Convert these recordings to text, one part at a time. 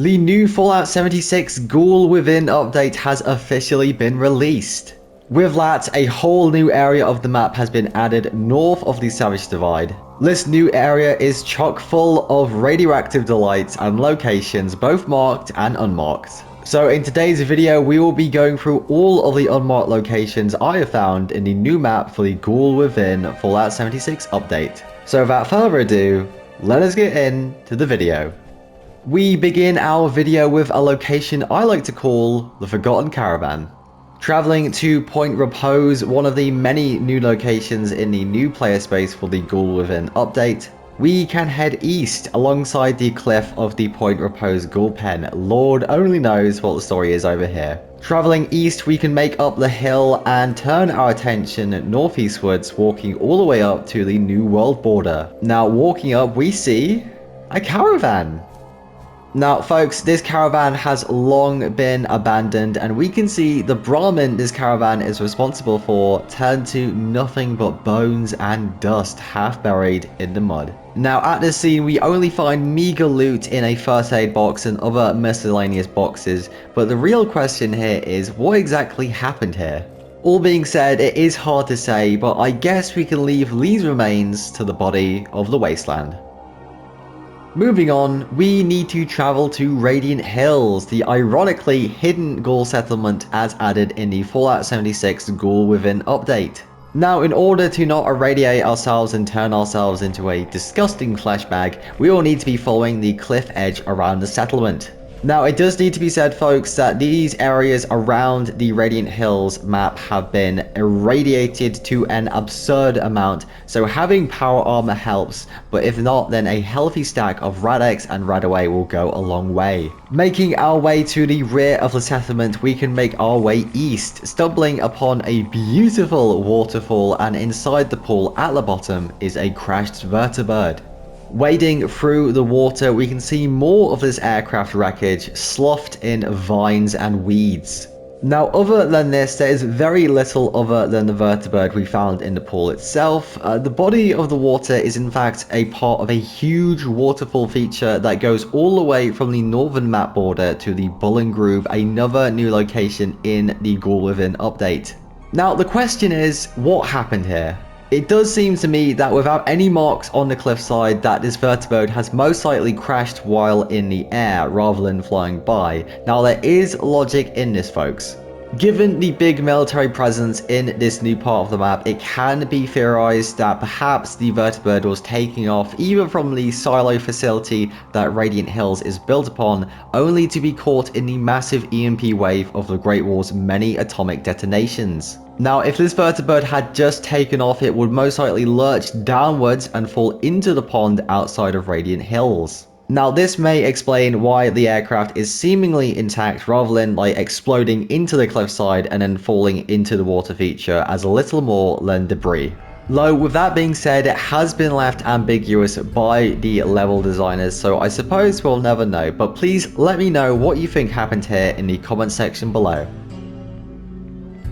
The new Fallout 76 Ghoul Within update has officially been released. With that, a whole new area of the map has been added north of the Savage Divide. This new area is chock full of radioactive delights and locations, both marked and unmarked. So in today's video, we will be going through all of the unmarked locations I have found in the new map for the Ghoul Within Fallout 76 update. So without further ado, let us get into the video. We begin our video with a location I like to call the Forgotten Caravan. Traveling to Point Repose, one of the many new locations in the new player space for the Ghoul Within update, we can head east alongside the cliff of the Point Repose Ghoul Pen. Lord only knows what the story is over here. Traveling east, we can make up the hill and turn our attention northeastwards, walking all the way up to the New World border. Now walking up, we see a caravan. Now folks, this caravan has long been abandoned, and we can see the Brahmin this caravan is responsible for turned to nothing but bones and dust, half buried in the mud. Now at this scene, we only find meager loot in a first aid box and other miscellaneous boxes, but the real question here is, what exactly happened here? All being said, it is hard to say, but I guess we can leave these remains to the body of the wasteland. Moving on, we need to travel to Radiant Hills, the ironically hidden ghoul settlement as added in the Fallout 76 Ghoul Within update. Now, in order to not irradiate ourselves and turn ourselves into a disgusting flesh bag, we will need to be following the cliff edge around the settlement. Now, it does need to be said, folks, that these areas around the Radiant Hills map have been irradiated to an absurd amount, so having power armor helps, but if not, then a healthy stack of Rad-X and Radaway will go a long way. Making our way to the rear of the settlement, we can make our way east, stumbling upon a beautiful waterfall, and inside the pool at the bottom is a crashed Vertibird. Wading through the water, we can see more of this aircraft wreckage sloughed in vines and weeds. Now, other than this, there is very little other than the Vertibird we found in the pool itself. The body of the water is in fact a part of a huge waterfall feature that goes all the way from the northern map border to the Bullen Groove, another new location in the Ghoul Within update. Now, the question is, what happened here? It does seem to me that without any marks on the cliffside, that this Vertibird has most likely crashed while in the air rather than flying by. Now there is logic in this, folks. Given the big military presence in this new part of the map, it can be theorized that perhaps the Vertibird was taking off either from the silo facility that Radiant Hills is built upon, only to be caught in the massive EMP wave of the Great War's many atomic detonations. Now, if this Vertibird had just taken off, it would most likely lurch downwards and fall into the pond outside of Radiant Hills. Now, this may explain why the aircraft is seemingly intact rather than like exploding into the cliffside and then falling into the water feature as a little more than debris. Though, with that being said, it has been left ambiguous by the level designers, so I suppose we'll never know, but please let me know what you think happened here in the comment section below.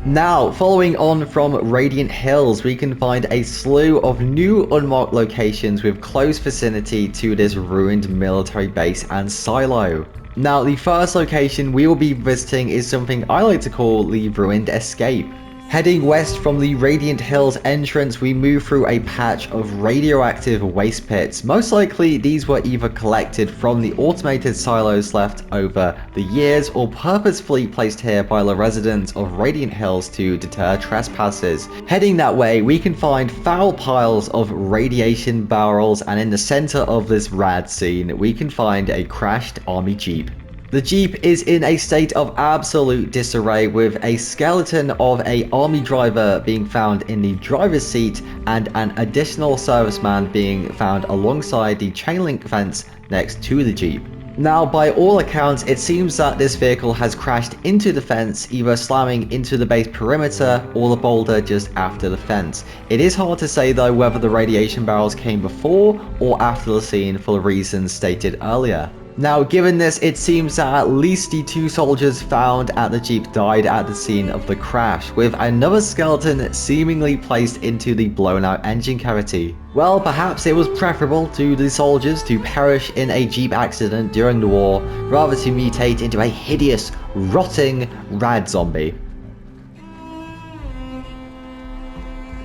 Now, following on from Radiant Hills, we can find a slew of new unmarked locations with close vicinity to this ruined military base and silo. Now, the first location we will be visiting is something I like to call the Ruined Escape. Heading west from the Radiant Hills entrance, we move through a patch of radioactive waste pits. Most likely, these were either collected from the automated silos left over the years or purposefully placed here by the residents of Radiant Hills to deter trespassers. Heading that way, we can find foul piles of radiation barrels, and in the center of this rad scene, we can find a crashed army jeep. The Jeep is in a state of absolute disarray, with a skeleton of an army driver being found in the driver's seat and an additional serviceman being found alongside the chain link fence next to the Jeep. Now, by all accounts, it seems that this vehicle has crashed into the fence, either slamming into the base perimeter or the boulder just after the fence. It is hard to say though whether the radiation barrels came before or after the scene for the reasons stated earlier. Now, given this, it seems that at least the 2 soldiers found at the Jeep died at the scene of the crash, with another skeleton seemingly placed into the blown out engine cavity. Well, perhaps it was preferable to the soldiers to perish in a Jeep accident during the war, rather to mutate into a hideous, rotting rad zombie.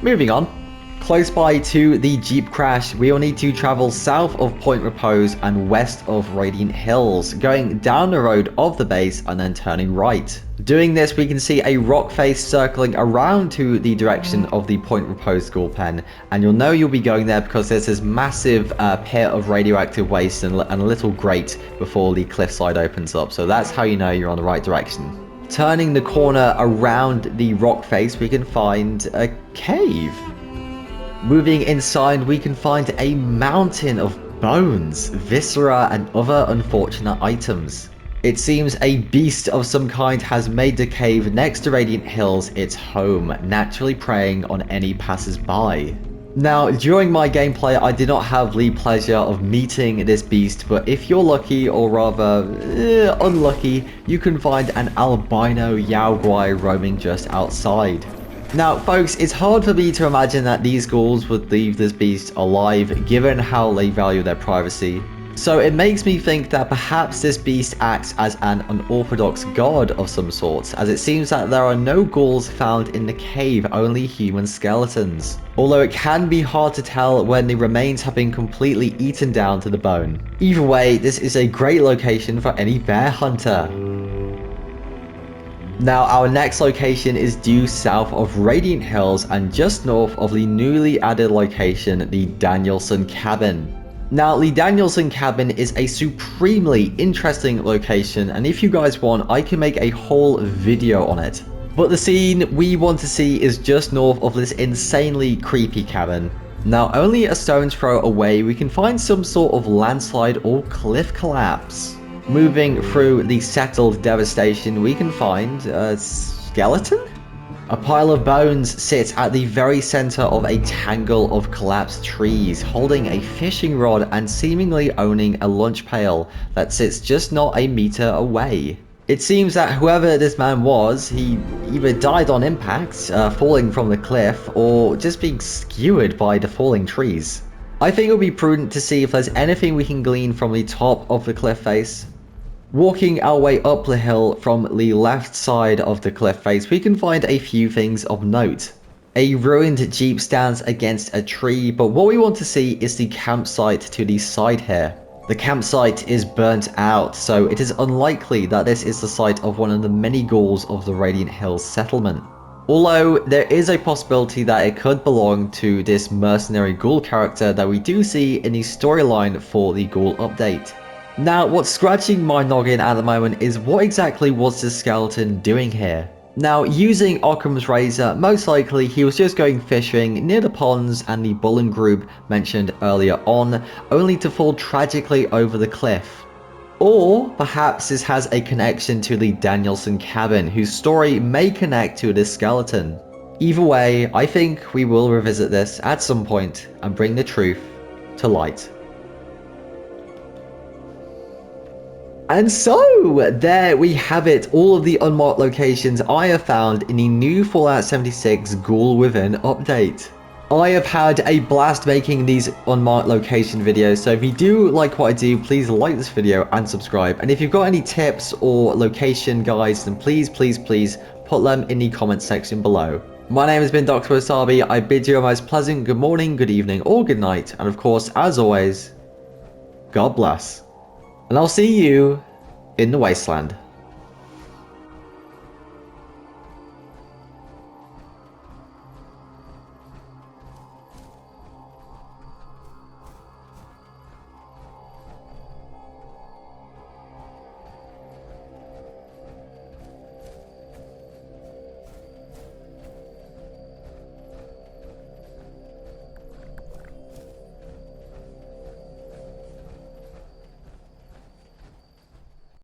Moving on. Close by to the Jeep crash, we will need to travel south of Point Repose and west of Radiant Hills, going down the road of the base and then turning right. Doing this, we can see a rock face circling around to the direction of the Point Repose school pen, and you'll know you'll be going there because there's this massive pit of radioactive waste and a little grate before the cliffside opens up, so that's how you know you're on the right direction. Turning the corner around the rock face, we can find a cave. Moving inside, we can find a mountain of bones, viscera, and other unfortunate items. It seems a beast of some kind has made the cave next to Radiant Hills its home, naturally preying on any passers-by. Now, during my gameplay, I did not have the pleasure of meeting this beast, but if you're lucky, or rather, unlucky, you can find an albino Yaoguai roaming just outside. Now, folks, it's hard for me to imagine that these ghouls would leave this beast alive, given how they value their privacy. So it makes me think that perhaps this beast acts as an unorthodox god of some sort, as it seems that there are no ghouls found in the cave, only human skeletons. Although it can be hard to tell when the remains have been completely eaten down to the bone. Either way, this is a great location for any bear hunter. Now, our next location is due south of Radiant Hills and just north of the newly added location, the Danielson Cabin. Now, the Danielson Cabin is a supremely interesting location, and if you guys want, I can make a whole video on it. But the scene we want to see is just north of this insanely creepy cabin. Now, only a stone's throw away, we can find some sort of landslide or cliff collapse. Moving through the settled devastation, we can find a skeleton? A pile of bones sits at the very center of a tangle of collapsed trees, holding a fishing rod and seemingly owning a lunch pail that sits just not a meter away. It seems that whoever this man was, he either died on impact, falling from the cliff, or just being skewered by the falling trees. I think it would be prudent to see if there's anything we can glean from the top of the cliff face. Walking our way up the hill from the left side of the cliff face, we can find a few things of note. A ruined Jeep stands against a tree, but what we want to see is the campsite to the side here. The campsite is burnt out, so it is unlikely that this is the site of one of the many ghouls of the Radiant Hills settlement. Although there is a possibility that it could belong to this mercenary ghoul character that we do see in the storyline for the ghoul update. Now, what's scratching my noggin at the moment is what exactly was this skeleton doing here? Now, using Occam's razor, most likely he was just going fishing near the ponds and the Bullen group mentioned earlier on, only to fall tragically over the cliff. Or perhaps this has a connection to the Danielson Cabin, whose story may connect to this skeleton. Either way, I think we will revisit this at some point and bring the truth to light. And so, there we have it, all of the unmarked locations I have found in the new Fallout 76 Ghoul Within update. I have had a blast making these unmarked location videos, so if you do like what I do, please like this video and subscribe. And if you've got any tips or location guides, then please put them in the comment section below. My name has been Dr. Wasabi. I bid you a most pleasant good morning, good evening, or good night. And of course, as always, God bless. And I'll see you in the wasteland.